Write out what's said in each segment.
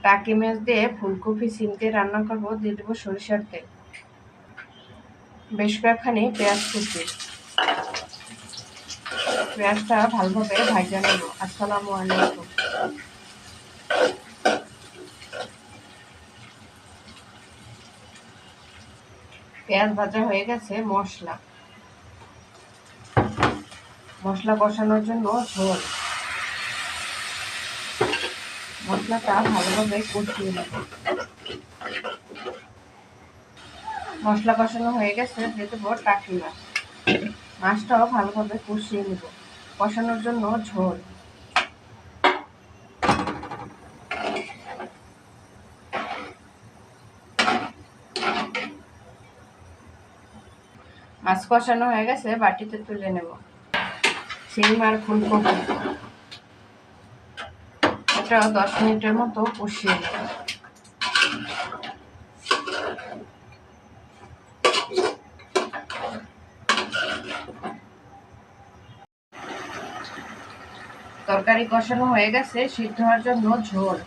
টাকি মাছ দিয়ে ফুলকপি সিম দিয়ে রান্না করবো। দিয়ে দেবো সরিষার তেল, বেশ কয়েকখানি পেঁয়াজ কুচি। পেঁয়াজটা ভালোভাবে ভাজা নেব। আসসালামু আলাইকুম। পেঁয়াজ ভাজা হয়ে গেছে। মশলা কষানোর জন্য ঝোল। মশলাটা ভালোভাবে কষিয়ে নেব। মশলা কষানো হয়ে গেছে, দিয়ে দেবো টাকি মাছ। মাছটাও ভালোভাবে কষিয়ে নেব। কষানোর জন্য ঝোল। মাছ কষানো হয়ে গেছে, বাটিতে তুলে নেব। সিম আর ফুলকপি এটা 10 মিনিটের মতো কষিয়ে নেব। তরকারি কষানো হয়ে গেছে, সিদ্ধ হওয়ার জন্য ঝোল।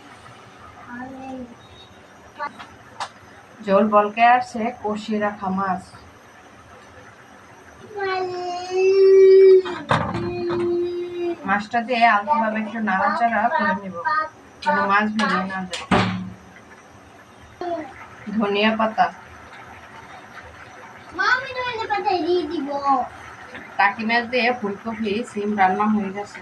ঝোল বলকে আসছে, কষিয়ে রাখা মাছ। মাছটা দিয়ে আলতোভাবে একটু নাড়াচাড়া করে নেব, যেন মাছ ভেঙে না যায়। ধনিয়া পাতা, টাকি মাছ দিয়ে ফুলকপি সিম রান্না হয়ে গেছে।